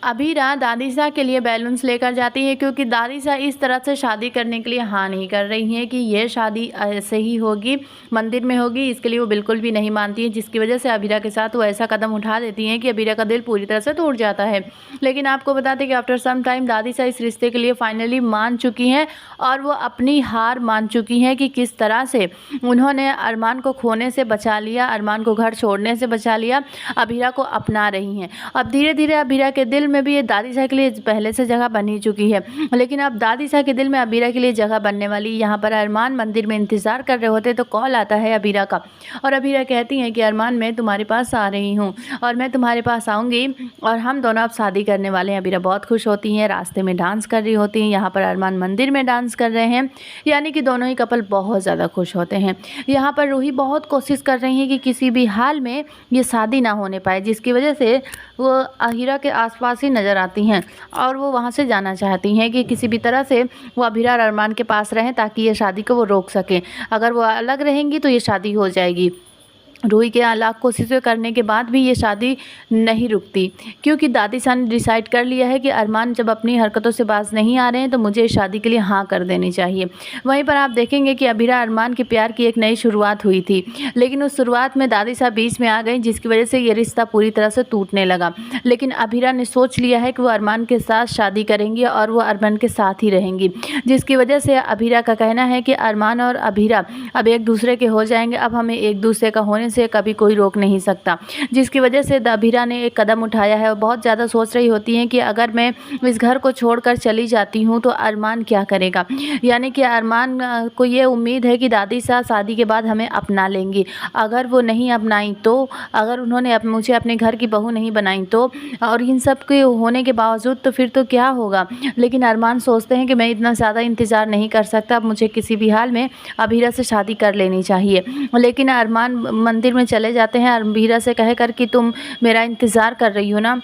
अभीरा दादीसा के लिए बैलून्स लेकर जाती है क्योंकि दादीसा इस तरह से शादी करने के लिए हाँ नहीं कर रही हैं कि ये शादी ऐसे ही होगी, मंदिर में होगी। इसके लिए वो बिल्कुल भी नहीं मानती है, जिसकी वजह से अभीरा के साथ वो ऐसा कदम उठा देती हैं कि अभीरा का दिल पूरी तरह से टूट जाता है। लेकिन आपको बता दें कि आफ्टर सम टाइम दादीसा इस रिश्ते के लिए फाइनली मान चुकी हैं और वो अपनी हार मान चुकी हैं कि किस तरह से उन्होंने अरमान को खोने से बचा लिया, अरमान को घर छोड़ने से बचा लिया, अभीरा को अपना रही हैं। अब धीरे धीरे अभीरा के दिल में भी ये दादीसा के लिए पहले से जगह बनी चुकी है, लेकिन अब दादीसा के दिल में अभीरा के लिए जगह बनने वाली। यहाँ पर अरमान मंदिर में इंतजार कर रहे होते तो कॉल आता है अभीरा का और अभीरा कहती हैं कि अरमान मैं तुम्हारे पास आ रही हूँ और मैं तुम्हारे पास आऊँगी और हम दोनों अब शादी करने वाले हैं। अभीरा बहुत खुश होती हैं, रास्ते में डांस कर रही होती हैं। यहाँ पर अरमान मंदिर में डांस कर रहे हैं, यानी कि दोनों ही कपल बहुत ज़्यादा खुश होते हैं। यहाँ पर रूही बहुत कोशिश कर रही है कि किसी भी हाल में ये शादी ना होने पाए, जिसकी वजह से वो अभीरा के आसपास ही नज़र आती हैं और वो वहाँ से जाना चाहती हैं कि किसी भी तरह से वो अभीरा और अरमान के पास रहें ताकि ये शादी को वो रोक सकें। अगर वो अलग रहेंगी तो ये शादी हो जाएगी। रूही के लाख कोशिशें करने के बाद भी ये शादी नहीं रुकती, क्योंकि दादीसा ने डिसाइड कर लिया है कि अरमान जब अपनी हरकतों से बाज नहीं आ रहे हैं तो मुझे इस शादी के लिए हाँ कर देनी चाहिए। वहीं पर आप देखेंगे कि अभीरा अरमान के प्यार की एक नई शुरुआत हुई थी, लेकिन उस शुरुआत में दादीसा बीच में आ गई, जिसकी वजह से ये रिश्ता पूरी तरह से टूटने लगा। लेकिन अभीरा ने सोच लिया है कि वो अरमान के साथ शादी करेंगी और वो अरमान के साथ ही रहेंगी, जिसकी वजह से अभीरा का कहना है कि अरमान और अभीरा अब एक दूसरे के हो जाएंगे। अब हमें एक दूसरे का होने से कभी कोई रोक नहीं सकता, जिसकी वजह से अभीरा ने एक कदम उठाया है और बहुत ज़्यादा सोच रही होती हैं कि अगर मैं इस घर को छोड़कर चली जाती हूँ तो अरमान क्या करेगा। यानी कि अरमान को ये उम्मीद है कि दादीसा शादी के बाद हमें अपना लेंगी। अगर वो नहीं अपनाई तो, अगर उन्होंने मुझे अपने घर की बहू नहीं बनाई तो, और इन सब के होने के बावजूद तो फिर तो क्या होगा। लेकिन अरमान सोचते हैं कि मैं इतना ज़्यादा इंतज़ार नहीं कर सकता, अब मुझे किसी भी हाल में अभीरा से शादी कर लेनी चाहिए। लेकिन अरमान मंदिर में चले जाते हैं अभीरा से कह कर कि तुम मेरा इंतज़ार कर रही हो ना,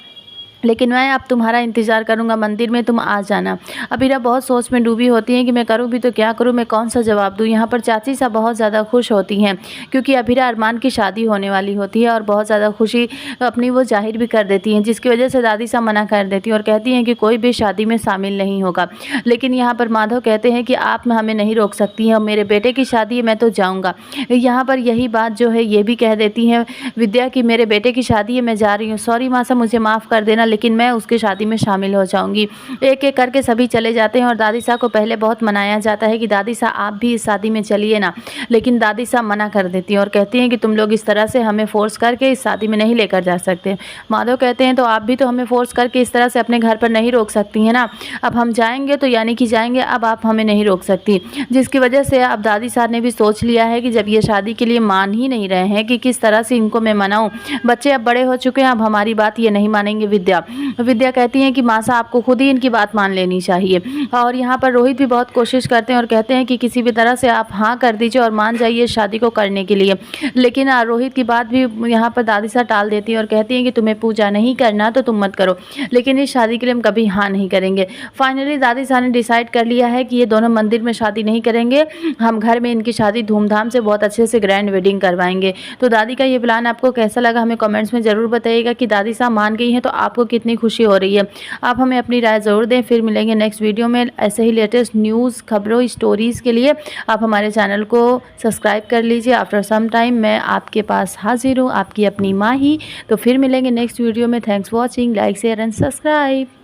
लेकिन मैं अब तुम्हारा इंतज़ार करूंगा, मंदिर में तुम आ जाना। अभीरा बहुत सोच में डूबी होती हैं कि मैं करूं भी तो क्या करूं, मैं कौन सा जवाब दूं। यहाँ पर चाची साहब बहुत ज़्यादा खुश होती हैं क्योंकि अभीरा अरमान की शादी होने वाली होती है और बहुत ज़्यादा खुशी अपनी वो जाहिर भी कर देती हैं, जिसकी वजह से दादी साहब मना कर देती हैं और कहती हैं कि कोई भी शादी में शामिल नहीं होगा। लेकिन यहाँ पर माधव कहते हैं कि आप हमें नहीं रोक सकती हैं, मेरे बेटे की शादी है, मैं तो जाऊँगा। यहाँ पर यही बात जो है ये भी कह देती हैं विद्या कि मेरे बेटे की शादी है, मैं जा रही हूँ, सॉरी माँ साहब मुझे माफ़ कर देना, लेकिन मैं उसकी शादी में शामिल हो जाऊंगी। एक एक करके सभी चले जाते हैं और दादी साहब को पहले बहुत मनाया जाता है कि दादी साहब आप भी इस शादी में चलिए ना, लेकिन दादी साहब मना कर देती हैं और कहती हैं कि तुम लोग इस तरह से हमें फोर्स करके इस शादी में नहीं लेकर जा सकते। माधव कहते हैं तो आप भी तो हमें फोर्स करके इस तरह से अपने घर पर नहीं रोक सकती हैं ना, अब हम जाएंगे तो यानी कि जाएंगे, अब आप हमें नहीं रोक सकती। जिसकी वजह से अब दादी साहब ने भी सोच लिया है कि जब ये शादी के लिए मान ही नहीं रहे हैं कि किस तरह से इनको मैं मनाऊं, बच्चे अब बड़े हो चुके हैं, अब हमारी बात ये नहीं मानेंगे। विद्या कहती हैं कि मासा आपको खुद ही इनकी बात मान लेनी चाहिए। और यहाँ पर रोहित भी बहुत कोशिश करते हैं और कहते हैं कि किसी भी तरह से आप हाँ कर दीजिए और मान जाइए शादी को करने के लिए। लेकिन रोहित की बात भी यहाँ पर दादी साहब टाल देती हैं और कहती हैं कि तुम्हें पूजा नहीं करना तो तुम मत करो, लेकिन इस शादी के लिए हम कभी हाँ नहीं करेंगे। फाइनली दादी साहब ने डिसाइड कर लिया है कि ये दोनों मंदिर में शादी नहीं करेंगे, हम घर में इनकी शादी धूमधाम से बहुत अच्छे से ग्रैंड वेडिंग करवाएंगे। तो दादी का ये प्लान आपको कैसा लगा हमें कमेंट्स में ज़रूर बताइएगा कि दादी साहब मान गई हैं तो आपको कितनी खुशी हो रही है। आप हमें अपनी राय ज़रूर दें। फिर मिलेंगे नेक्स्ट वीडियो में ऐसे ही लेटेस्ट न्यूज़, खबरों, स्टोरीज़ के लिए आप हमारे चैनल को सब्सक्राइब कर लीजिए। आफ्टर सम टाइम मैं आपके पास हाजिर हूँ, आपकी अपनी माही। तो फिर मिलेंगे नेक्स्ट वीडियो में। Thanks for watching, like share and subscribe.